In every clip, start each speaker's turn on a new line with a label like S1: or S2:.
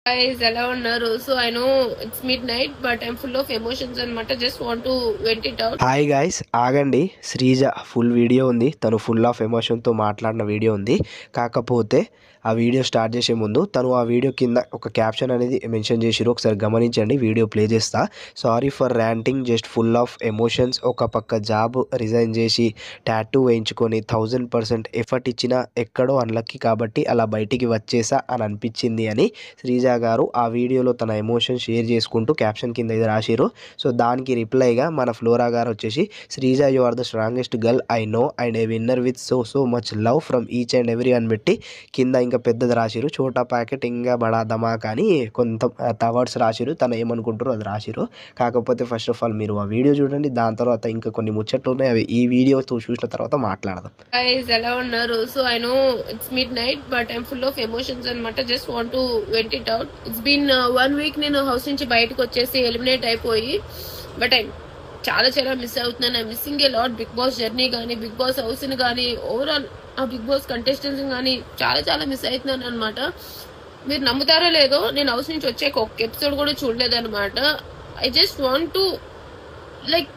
S1: Guys, ఎలా ఉన్నారు? So I know it's midnight, but I'm full of emotions and just want to vent it out.
S2: Hi guys, ఆగండి. Sreeja full video ఉంది, తను full of ఎమోషన్తో మాట్లాడిన video ఉంది. కాకపోతే ఆ వీడియో స్టార్ట్ చేసే ముందు తను ఆ వీడియో కింద ఒక క్యాప్షన్ అనేది మెన్షన్ చేసిరు, ఒకసారి గమనించండి. వీడియో ప్లే చేస్తా. Sorry for ranting, just full of emotions. ఒక పక్క జాబ్ రిజైన్ చేసి టాటూ వేయించుకొని 1000% ఎఫర్ట్ ఇచ్చిన ఎక్కడో అన్లక్కీ కాబట్టి అలా బయటికి వచ్చేసా అని అనిపించింది అని శ్రీజ గారు ఆ వీడియోలో తన ఎమోషన్ షేర్ చేసుకుంటూ క్యాప్షన్ కింద ఇది రాసిరు. సో దానికి రిప్లైగా మన ఫ్లోరా గారు వచ్చేసి, Sreeja you are the strongest girl I know and a winner with so much love from each and every అని పెట్టి కింద ఇంకా పెద్దది రాసిరు, చోటా ప్యాకెట్ ఇంకా బడా ధమాకా అని కొంత వర్డ్స్ రాసిరు. తను ఏమనుకుంటారో అది రాసిరు. కాకపోతే ఫస్ట్ ఆఫ్ ఆల్ మీరు ఆ వీడియో చూడండి, దాని తర్వాత ఇంకా కొన్ని ముచ్చట్లు ఉన్నాయి, అవి ఈ వీడియో చూసిన తర్వాత మాట్లాడదాం.
S1: Guys, ఎలా ఉన్నారు? So I know it's midnight, but I'm full of emotions and just want to vent it out. It's been 1 week నేను హౌస్ నుంచి బయటకు వచ్చేసి ఎలిమినేట్ అయిపోయి, బట్ చాలా మిస్ అవుతున్నాను. I missing a lot. Big boss journey కానీ, big boss house ని కానీ, ఓవరాల్ ఆ బిగ్ బాస్ కంటెస్టెంట్స్ కానీ చాలా మిస్ అవుతున్నాను అనమాట. మీరు నమ్ముతారో లేదో, నేను హౌస్ నుంచి వచ్చాక ఒక్క ఎపిసోడ్ కూడా చూడలేదు అనమాట. I just want to like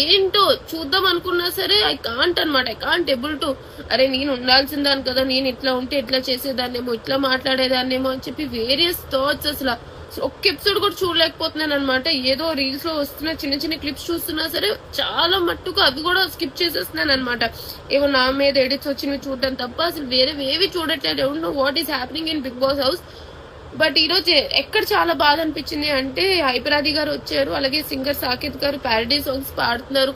S1: ఏంటో చూద్దాం అనుకున్నా సరే ఐ కాంట్ అనమాట. ఐ కాంట్ ఎబుల్ టు, అరే నేను ఉండాల్సిందాను కదా, నేను ఇట్లా ఉంటే ఇట్లా చేసేదాన్నేమో, ఇట్లా మాట్లాడేదాన్నేమో అని చెప్పి వేరియస్ థాట్స్. అసలు ఒక్క ఎపిసోడ్ కూడా చూడలేకపోతున్నాను అనమాట. ఏదో రీల్స్ లో వస్తున్న చిన్న క్లిప్స్ చూస్తున్నా సరే చాలా మట్టుకు అవి కూడా స్కిప్ చేసేస్తున్నాను అనమాట. ఏమో నా మీద ఎడిట్స్ వచ్చినవి చూడడం తప్ప అసలు వేరేవేవి చూడట్లేదు. Don't know what is happening in big boss house. But ఈరోజు ఎక్కడ చాలా బాధ అనిపించింది అంటే, హైపరాది గారు వచ్చారు, అలాగే సింగర్ సాకేత్ గారు ప్యారడీ సాంగ్స్ పాడుతున్నారు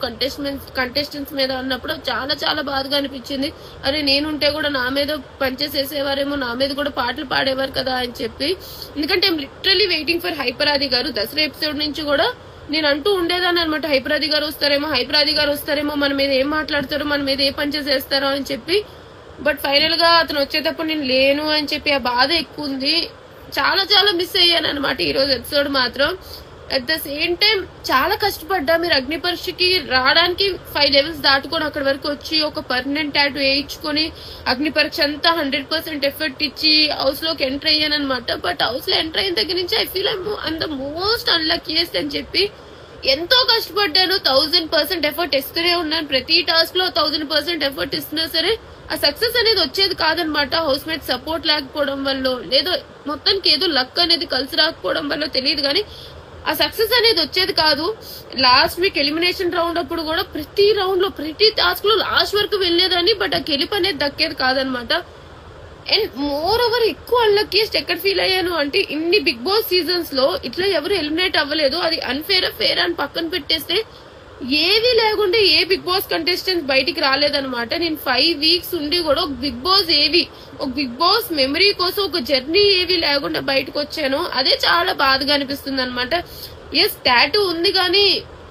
S1: కంటెస్టెంట్స్ మీద అన్నప్పుడు చాలా బాధగా అనిపించింది. అరే నేనుంటే కూడా నా మీద పనిచేసేసేవారేమో, నా మీద కూడా పాటలు పాడేవారు కదా అని చెప్పి. ఎందుకంటే I'm literally waiting for Hyper Aadi గారు. దసరా ఎపిసోడ్ నుంచి కూడా నేను అంటూ ఉండేదాన్ని అనమాట, హైపరాది గారు వస్తారేమో, మన మీద ఏం మాట్లాడతారో, మన మీద ఏ పని చేసేస్తారో అని చెప్పి. బట్ ఫైనల్ గా అతను వచ్చేటప్పుడు నేను లేను అని చెప్పి ఆ బాధ ఎక్కువ ఉంది. చాలా మిస్ అయ్యాను అనమాట ఈ రోజు ఎపిసోడ్ మాత్రం. అట్ ద సేమ్ టైం చాలా కష్టపడ్డా. మీరు అగ్ని పరీక్షకి రావడానికి 5 లెవెల్స్ దాటుకొని అక్కడి వరకు వచ్చి ఒక పర్మనెంట్ టాటూ వేయించుకొని అగ్ని పరీక్ష అంతా 100% ఎఫర్ట్ ఇచ్చి హౌస్ లోకి ఎంటర్ అయ్యాను అనమాట. బట్ హౌస్ లో ఎంటర్ అయిన దగ్గర నుంచి I feel I'm the most unluckiest అని చెప్పి ఎంతో కష్టపడ్డాను. 1000% ఎఫర్ట్ ఇస్తూనే ఉన్నాను. ప్రతి టాస్క్ లో 1000% ఎఫర్ట్ ఇస్తున్నా సరే ఆ సక్సెస్ అనేది వచ్చేది కాదనమాట. హౌస్ మేట్ సపోర్ట్ లేకపోవడం వల్ల, లేదో మొత్తానికి ఏదో లక్ అనేది కలిసి రాకపోవడం వల్ల తెలియదు కానీ ఆ సక్సెస్ అనేది వచ్చేది కాదు. లాస్ట్ వీక్ ఎలిమినేషన్ రౌండ్ అప్పుడు కూడా ప్రతి రౌండ్ లో ప్రతి టాస్క్ లో లాస్ట్ వరకు వెళ్ళేదాన్ని, బట్ ఆ గెలుపు అనేది దక్కేది కాదనమాట. అండ్ మోర్ ఓవర్ ఎక్కువ అన్లక్కీయెస్ట్ ఎక్కడ ఫీల్ అయ్యాను అంటే, ఇన్ని బిగ్ బాస్ సీజన్స్ లో ఇట్లా ఎవరు ఎలిమినేట్ అవ్వలేదు. అది ఫేర్ అని పక్కన పెట్టేస్తే ఏవి లేకుండా ఏ బిగ్ బాస్ కంటెస్టెంట్ బయటికి రాలేదనమాట. నేను 5 వీక్స్ ఉండి కూడా ఒక బిగ్ బాస్ మెమరీ కోసం ఒక జర్నీ ఏవి లేకుండా బయటకు వచ్చాను. అదే చాలా బాధగా అనిపిస్తుంది అనమాట. ఎస్ టాటూ ఉంది కానీ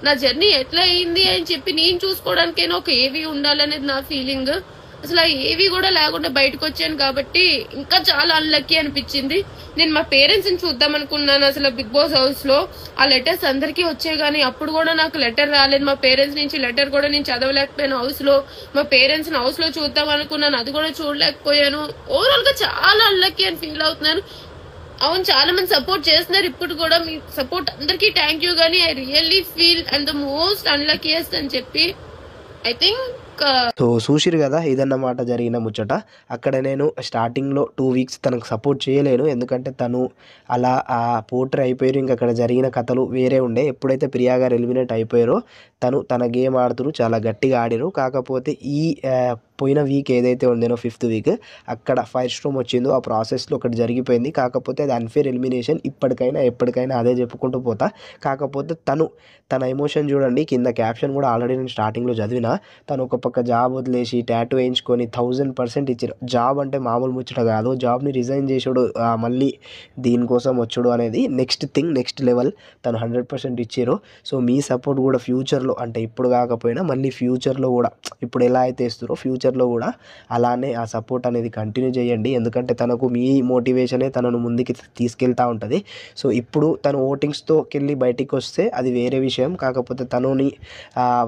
S1: నా జర్నీ ఎట్లా అయింది అని చెప్పి నేను చూసుకోవడానికైనా ఒక ఏవి ఉండాలనేది నా ఫీలింగ్. అసలు ఆ ఏవి కూడా లేకుండా బయటకు వచ్చాను కాబట్టి ఇంకా చాలా అన్లక్కీ అనిపించింది. నేను మా పేరెంట్స్ ని చూద్దాం అనుకున్నాను అసలు బిగ్ బాస్ హౌస్ లో. ఆ లెటర్స్ అందరికీ వచ్చాయి కానీ అప్పుడు కూడా నాకు లెటర్ రాలేదు. మా పేరెంట్స్ నుంచి లెటర్ కూడా నేను చదవలేకపోయాను హౌస్ లో. మా పేరెంట్స్ ని హౌస్ లో చూద్దాం అనుకున్నాను, అది కూడా చూడలేకపోయాను. ఓవరాల్ గా చాలా అన్లక్కీ అని ఫీల్ అవుతున్నాను. అవును, చాలా మంది సపోర్ట్ చేస్తున్నారు ఇప్పుడు కూడా. మీ సపోర్ట్ అందరికీ థ్యాంక్ యూ. కానీ I really feel I'm the most unluckiest అని చెప్పి ఐ థింక్.
S2: సో చూసిరు కదా, ఇదన్నమాట జరిగిన ముచ్చట. అక్కడ నేను స్టార్టింగ్లో 2 వీక్స్ తనకు సపోర్ట్ చేయలేను, ఎందుకంటే తను అలా ఆ పోటర్ అయిపోయారు. ఇంక అక్కడ జరిగిన కథలు వేరే ఉండే. ఎప్పుడైతే ప్రియా గారు ఎలిమినేట్ అయిపోయారో తన గేమ్ ఆడుతురు, చాలా గట్టిగా ఆడిరు. కాకపోతే ఈ పోయిన వీక్ ఏదైతే ఉందేనో 5th వీక్ అక్కడ ఫైర్ స్ట్రోమ్ వచ్చిందో ఆ ప్రాసెస్లో ఒకటి జరిగిపోయింది. కాకపోతే అది అన్ఫేర్ ఎలిమినేషన్. ఇప్పటికైనా ఎప్పటికైనా అదే చెప్పుకుంటూ పోతా. కాకపోతే తన ఎమోషన్ చూడండి. కింద క్యాప్షన్ కూడా ఆల్రెడీ నేను స్టార్టింగ్లో చదివిన. తను ఒక పక్క జాబ్ వదిలేసి టాటూ వేయించుకొని 1000% ఇచ్చారు. జాబ్ అంటే మామూలు ముచ్చట కాదు. జాబ్ని రిజైన్ చేసాడు, మళ్ళీ దీనికోసం వచ్చాడు అనేది నెక్స్ట్ లెవెల్. తను 100% ఇచ్చారు. సో మీ సపోర్ట్ కూడా ఫ్యూచర్లో, అంటే ఇప్పుడు కాకపోయినా మళ్ళీ ఫ్యూచర్లో కూడా, ఇప్పుడు ఎలా అయితే ఇస్తారో ఫ్యూచర్లో కూడా అలానే ఆ సపోర్ట్ అనేది కంటిన్యూ చేయండి. ఎందుకంటే తనకు మీ మోటివేషనే తనను ముందుకి తీసుకెళ్తూ ఉంటుంది. సో ఇప్పుడు తను ఓటింగ్స్తో బయటికి వస్తే అది వేరే విషయం. కాకపోతే తనుని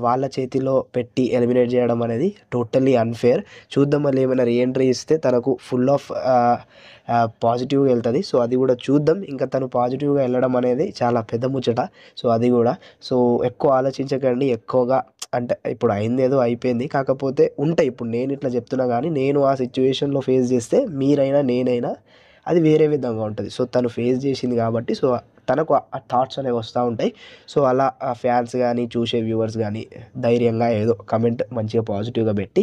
S2: వాళ్ళ చేతిలో పెట్టి ఎలిమినేట్ చేయడం వెళ్ళడం అనేది టోటల్లీ అన్ఫేర్. చూద్దాం మళ్ళీ ఏమైనా రీఎంట్రీ ఇస్తే తనకు ఫుల్ ఆఫ్ పాజిటివ్గా వెళ్తుంది. సో అది కూడా చూద్దాం. ఇంకా తను పాజిటివ్గా వెళ్ళడం అనేది చాలా పెద్ద ముచ్చట. సో అది కూడా సో ఎక్కువ ఆలోచించకండి. ఎక్కువగా అంటే ఇప్పుడు అయింది ఏదో అయిపోయింది, కాకపోతే ఉంటాయి. ఇప్పుడు నేను ఇట్లా చెప్తున్నా కానీ నేను ఆ సిచ్యువేషన్లో ఫేస్ చేస్తే మీరైనా నేనైనా అది వేరే విధంగా ఉంటుంది. సో తను ఫేస్ చేసింది కాబట్టి సో తనకు ఆ థాట్స్ అనేవి వస్తూ ఉంటాయి. సో అలా ఆ ఫ్యాన్స్ కానీ చూసే వ్యూవర్స్ కానీ ధైర్యంగా ఏదో కమెంట్ మంచిగా పాజిటివ్గా పెట్టి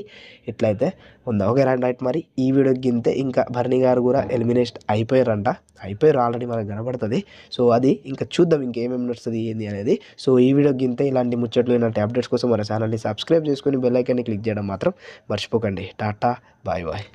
S2: ఇట్లయితే ఉందా. Okay right. మరి ఈ వీడియోకి గింతే. ఇంకా భరణి గారు కూడా ఎలిమినేట్ అయిపోయారు ఆల్రెడీ, మనకు కనబడుతుంది. సో అది ఇంకా చూద్దాం ఇంకేమేమి నడుస్తుంది ఏంది అనేది. సో ఈ వీడియోకి గింతే. ఇలాంటి ముచ్చట్లు ఇలాంటి అప్డేట్స్ కోసం మన ఛానల్ని సబ్స్క్రైబ్ చేసుకొని బెల్ ఐకాన్ని క్లిక్ చేయడం మాత్రం మర్చిపోకండి. Tata bye bye.